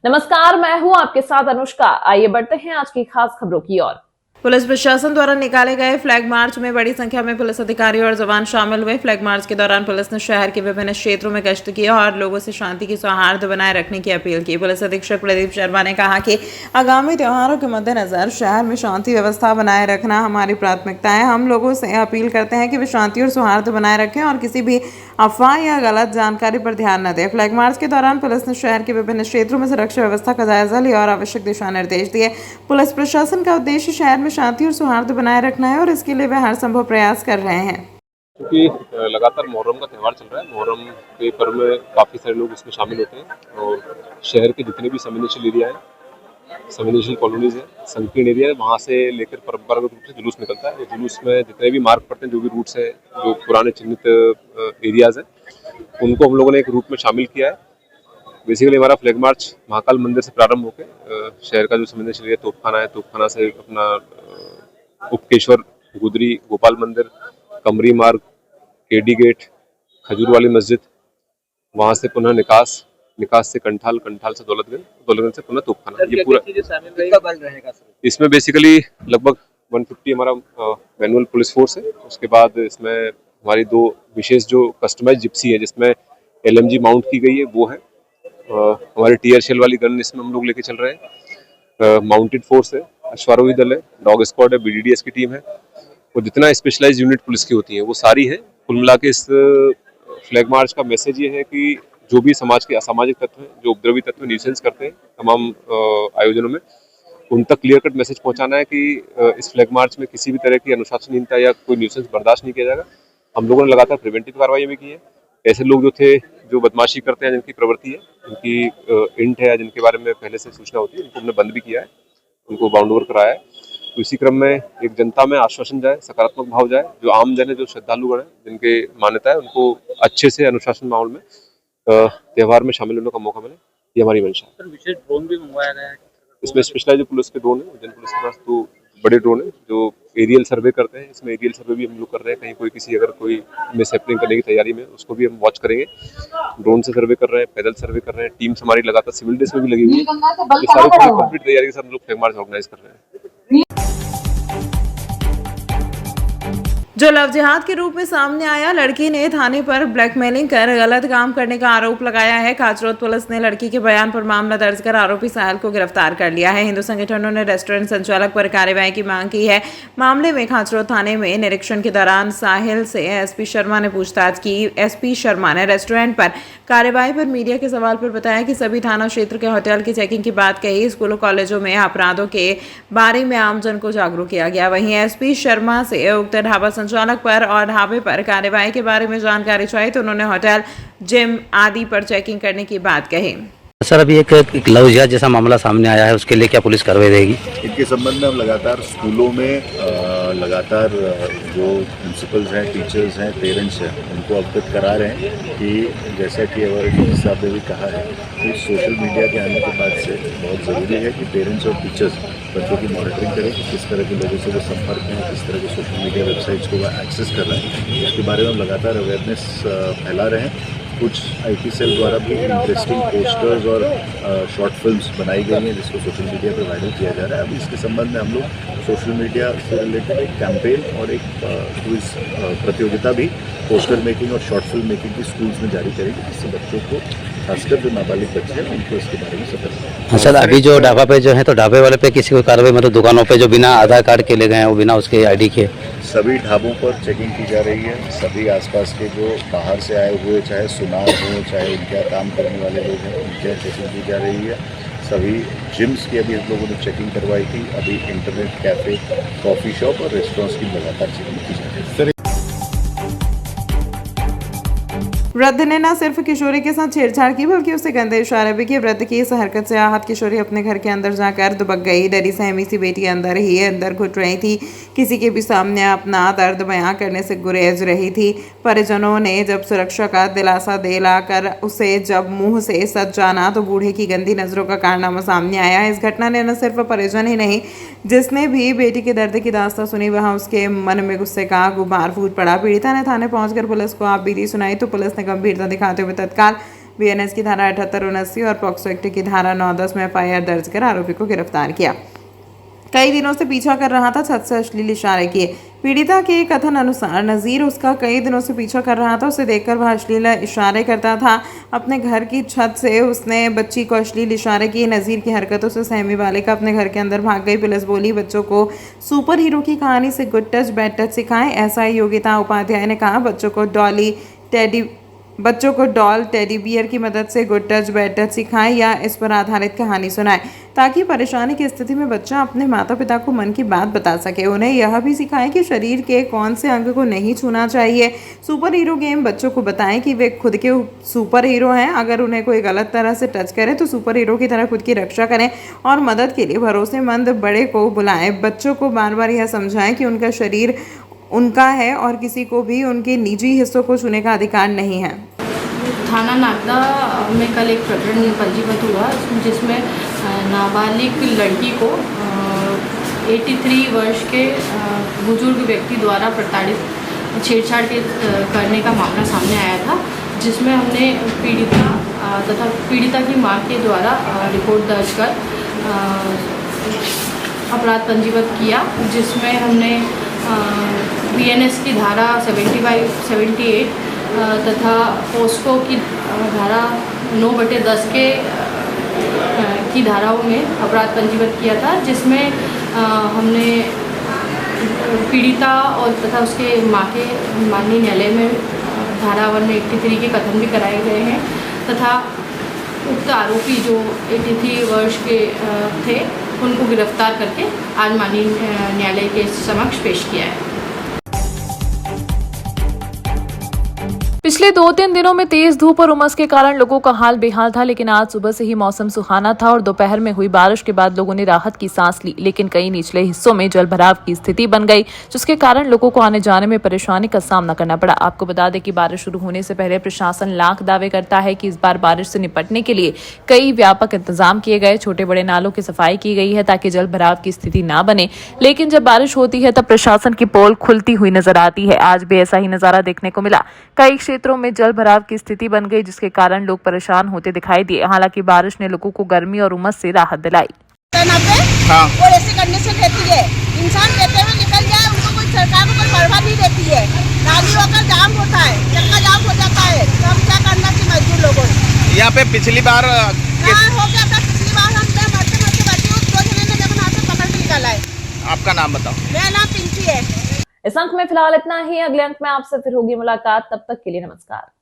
नमस्कार, मैं हूं आपके साथ अनुष्का। आइए बढ़ते हैं आज की खास खबरों की ओर। पुलिस प्रशासन द्वारा निकाले गए फ्लैग मार्च में बड़ी संख्या में पुलिस अधिकारी और जवान शामिल हुए। फ्लैग मार्च के दौरान पुलिस ने शहर के विभिन्न क्षेत्रों में गश्त की और लोगों से शांति की सौहार्द बनाए रखने की अपील की। पुलिस अधीक्षक प्रदीप शर्मा ने कहा कि आगामी त्योहारों के मद्देनजर शहर में शांति व्यवस्था बनाए रखना हमारी प्राथमिकता है। हम लोगों से अपील करते हैं कि वे शांति और सौहार्द बनाए रखें और किसी भी अफवाह या गलत जानकारी पर ध्यान न दें। फ्लैग मार्च के दौरान पुलिस ने शहर के विभिन्न क्षेत्रों में सुरक्षा व्यवस्था का जायजा लिया और आवश्यक दिशा निर्देश दिए। पुलिस प्रशासन का उद्देश्य शहर में शांति और सौहार्द बनाए रखना है और इसके लिए वे हर संभव प्रयास कर रहे हैं। क्योंकि लगातार मुहर्रम का त्यौहार चल रहा है। मुहर्रम के पर्व में काफ़ी सारे लोग इसमें शामिल होते हैं और शहर के जितने भी संवेदनशील एरिया हैं, संवेदनशील कॉलोनीज हैं, संकीर्ण एरिया है, वहाँ से लेकर परंपरागत रूप से जुलूस निकलता है। जुलूस में जितने भी मार्ग पड़ते हैं, जो भी रूट्स हैं, जो पुराने चिन्हित एरियाज़ हैं, उनको हम लोगों ने एक रूट में शामिल किया है। बेसिकली हमारा फ्लैग मार्च महाकाल मंदिर से प्रारंभ होकर शहर का जो संवेदनशील एरिया तोपखाना है, तोपखाना से अपना उपकेश्वर, गुदरी, गोपाल मंदिर, कमरी मार्ग, केडी गेट, खजूर वाली मस्जिद, वहाँ से पुनः निकास, निकास से कंठाल, कंठाल से दौलतगंज, दौलतगंज से पुनः तोपखाना। ये पूरा कितना बल रहेगा सर? इसमें बेसिकली लगभग 150 हमारा मैनुअल पुलिस फोर्स है। उसके बाद इसमें हमारी 2 विशेष जो कस्टमाइज जिप्सी है, जिसमें LMG माउंट की गई है, वो है। हमारी टीयर शेल वाली गन इसमें हम लोग लेके चल रहे हैं। माउंटेड फोर्स है, अश्वारोही दल है, डॉग स्क्वाड है, BDDS की टीम है और जितना स्पेशलाइज यूनिट पुलिस की होती है वो सारी है। कुल मिला के इस फ्लैग मार्च का मैसेज ये है कि जो भी समाज के असामाजिक तत्व हैं, जो उपद्रवी तत्व न्यूसेंस करते हैं तमाम आयोजनों में, उन तक क्लियर कट मैसेज पहुंचाना है कि इस फ्लैग मार्च में किसी भी तरह की अनुशासनहीनता या कोई न्यूसेंस बर्दाश्त नहीं किया जाएगा। हम लोगों ने लगातार प्रिवेंटिव कार्रवाई भी की है। ऐसे लोग जो थे, जो बदमाशी करते हैं, जिनकी प्रवृत्ति है, जिनकी इंट है, जिनके बारे में पहले से सूचना होती है, उनको हमने बंद भी किया है, उनको बाउंड ओवर कराया है। तो इसी क्रम में एक जनता में आश्वासन जाए, सकारात्मक भाव जाए, जो आम जन है, जो श्रद्धालुगण है, जिनके मान्यता है, उनको अच्छे से अनुशासन माहौल में त्यौहार में शामिल होने का मौका मिले, ये हमारी मंशा है। सर, विशेष ड्रोन भी मंगवाया गया है। इसमें स्पेशलाइज पुलिस के ड्रोन है, उज्जैन पुलिस के पास 2 बड़े ड्रोन है जो एरियल सर्वे करते हैं। इसमें एरियल सर्वे भी हम लोग कर रहे हैं, कहीं कोई किसी अगर कोई मिसहैपनिंग करने की तैयारी में, उसको भी हम वॉच करेंगे। ड्रोन से सर्वे कर रहे हैं, पैदल सर्वे कर रहे हैं। टीम्स हमारी लगातार सिविल ड्रेस में भी लगी हुई है। ये सारी पूरी कंप्लीट तैयारी के साथ हम लोग फ्लैग मार्च ऑर्गेनाइज कर रहे हैं। जो लव जिहाद के रूप में सामने आया, लड़की ने थाने पर ब्लैकमेलिंग कर गलत काम करने का आरोप लगाया है। खाचरोद पुलिस ने लड़की के बयान पर मामला दर्ज कर आरोपी साहिल को गिरफ्तार कर लिया है। हिंदू संगठनों ने रेस्टोरेंट संचालक पर कार्रवाई की मांग की है। मामले में खाचरोद थाने में निरीक्षण के दौरान साहिल से SP शर्मा ने पूछताछ की। SP शर्मा ने रेस्टोरेंट पर कार्रवाई पर मीडिया के सवाल पर बताया कि सभी थाना क्षेत्र के होटल की चेकिंग की बात कही। स्कूलों कॉलेजों में अपराधों के बारे में आमजन को जागरूक किया गया। वहीं SP शर्मा से उक्त ढाबा संचालक पर और ढाबे पर कार्रवाई के बारे में जानकारी चाहिए तो उन्होंने होटल, जिम आदि पर चेकिंग करने की बात कही। सर, अभी एक लव जिहाद जैसा मामला सामने आया है, उसके लिए क्या पुलिस कार्रवाई रहेगी? इनके संबंध में हम लगातार स्कूलों में लगातार जो प्रिंसिपल्स हैं, टीचर्स हैं, पेरेंट्स हैं, उनको अवगत करा रहे हैं कि जैसा कि अवर साहब ने भी कहा है कि सोशल मीडिया के आने के बाद से बहुत ज़रूरी है कि पेरेंट्स और टीचर्स बच्चों की मॉनिटरिंग करें, किस तरह के लोगों से वो संपर्क में, किस तरह के सोशल मीडिया वेबसाइट्स को वो एक्सेस कर रहे हैं, उसके बारे में हम लगातार अवेयरनेस फैला रहे हैं। कुछ IT सेल द्वारा भी इंटरेस्टिंग पोस्टर्स और शॉर्ट फिल्म्स बनाई गई हैं, जिसको सोशल मीडिया पर वायरल किया जा रहा है। अभी इसके संबंध में हम लोग सोशल मीडिया से रिलेटेड एक कैंपेन और एक क्विज प्रतियोगिता भी पोस्टर मेकिंग और शॉर्ट फिल्म मेकिंग की स्कूल्स में जारी करेंगे, जिससे बच्चों को, खासकर जो नाबालिग बच्चे हैं, उनको इसके बारे में सतर्क। हाँ सर, अभी जो ढाबा पे जो है, तो ढाबे वाले पे किसी को कार्रवाई, मतलब दुकानों पे जो बिना आधार कार्ड के ले गए हैं, वो बिना उसके ID के? सभी ढाबों पर चेकिंग की जा रही है। सभी आसपास के जो बाहर से आए हुए, चाहे सुनार हो, चाहे उनके काम करने वाले लोग हैं, उनके चेकिंग की जा रही है। सभी जिम्स की अभी हम लोगों ने चेकिंग करवाई थी। अभी इंटरनेट कैफ़े, कॉफ़ी शॉप और रेस्टोरेंट्स की लगातार चेकिंग की जा रही है। वृद्ध ने न सिर्फ किशोरी के साथ छेड़छाड़ की, बल्कि उसे गंदे इशारे भी किए। वृद्ध की इस हरकत से आहत किशोरी अपने घर के अंदर जाकर दुबक गई। डरी सहमी सी बेटी अंदर ही अंदर घुट रही थी, किसी के भी सामने अपना दर्द बयां करने से गुरेज रही थी। परिजनों ने जब सुरक्षा का दिलासा दिलाकर उसे जब मुंह से सच जाना, तो बूढ़े की गंदी नजरों का कारनामा सामने आया। इस घटना ने न सिर्फ परिजन ही नहीं, जिसने भी बेटी के दर्द की दास्तां सुनी, वहां उसके मन में गुस्से का गुबार फूट पड़ा। पीड़िता ने थाने पहुंचकर पुलिस को आप बीती सुनाई, तो पुलिस ने गंभीरता दिखाते हुए तत्काल बीएनएस की धारा 78-79 और पॉक्सो एक्ट की धारा 9-10 में एफआईआर दर्ज कर आरोपी को गिरफ्तार किया। कई दिनों से पीछा कर रहा था, छत से अश्लील इशारे किए। पीड़िता के कथन अनुसार नज़ीर उसका कई दिनों से पीछा कर रहा था, उसे देखकर वह अश्लील इशारे करता था। अपने घर की छत से उसने बच्ची को अश्लील इशारे किए। नज़ीर की हरकतों से सहमी बालिका अपने घर के अंदर भाग गई। पुलिस बोली, बच्चों को सुपर हीरो की कहानी से गुड टच बैड टच सिखाएं। एसआई योगिता उपाध्याय ने कहा, बच्चों को डॉल टेडी बियर की मदद से गुड टच बैड टच सिखाएं या इस पर आधारित कहानी सुनाएं, ताकि परेशानी की स्थिति में बच्चा अपने माता पिता को मन की बात बता सके। उन्हें यह भी सिखाएं कि शरीर के कौन से अंग को नहीं छूना चाहिए। सुपर हीरो गेम बच्चों को बताएं कि वे खुद के सुपर हीरो हैं। अगर उन्हें कोई गलत तरह से टच करे तो सुपर हीरो की तरह खुद की रक्षा करें और मदद के लिए भरोसेमंद बड़े को बुलाएं। बच्चों को बार बार यह समझाएं कि उनका शरीर उनका है और किसी को भी उनके निजी हिस्सों को छूने का अधिकार नहीं है। थाना नागदा में कल एक प्रकरण पंजीबद्ध हुआ, जिसमें नाबालिग लड़की को 83 वर्ष के बुजुर्ग व्यक्ति द्वारा प्रताड़ित छेड़छाड़ करने का मामला सामने आया था, जिसमें हमने पीड़िता की मां के द्वारा रिपोर्ट दर्ज कर अपराध पंजीबद्ध किया, जिसमें हमने बीएनएस की धारा 75-78 तथा पोस्को की धारा 9/10 की धाराओं में अपराध पंजीबद्ध किया था, जिसमें हमने पीड़िता और तथा उसके मां के माननीय न्यायालय में धारा 183 के कथन भी कराए गए हैं तथा उक्त आरोपी जो 83 वर्ष के थे उनको गिरफ्तार करके आज माननीय न्यायालय के समक्ष पेश किया है। पिछले 2-3 दिनों में तेज धूप और उमस के कारण लोगों का हाल बेहाल था, लेकिन आज सुबह से ही मौसम सुहाना था और दोपहर में हुई बारिश के बाद लोगों ने राहत की सांस ली। लेकिन कई निचले हिस्सों में जलभराव की स्थिति बन गई, जिसके कारण लोगों को आने जाने में परेशानी का सामना करना पड़ा। आपको बता दें कि बारिश शुरू होने से पहले प्रशासन लाख दावे करता है कि इस बार बारिश से निपटने के लिए कई व्यापक इंतजाम किए गए। छोटे बड़े नालों की सफाई की गई है ताकि जलभराव की स्थिति न बने, लेकिन जब बारिश होती है तब प्रशासन की पोल खुलती हुई नजर आती है। आज भी ऐसा ही नजारा देखने को मिला। कई क्षेत्रों में जलभराव की स्थिति बन गई, जिसके कारण लोग परेशान होते दिखाई दिए। हालांकि बारिश ने लोगों को गर्मी और उमस से राहत दिलाई। और ऐसे कंडीशन रहती है, इंसान कहते हुए निकल जाए, उनको कोई सरकार को कोई परवाह नहीं देती है। नाली होकर जाम होता है, चक्का जाम हो जाता है, तो हम क्या करना चाहिए मजदूर लोगों को। यहाँ पे पिछली बार हो गया था, पिछली बार हम मरते बचे 2 जने ने जब हाथ से पकड़ के निकाला है। आपका नाम बताओ। मेरा नाम पिंकी है। इस अंक में फिलहाल इतना ही। अगले अंक में आपसे फिर होगी मुलाकात। तब तक के लिए नमस्कार।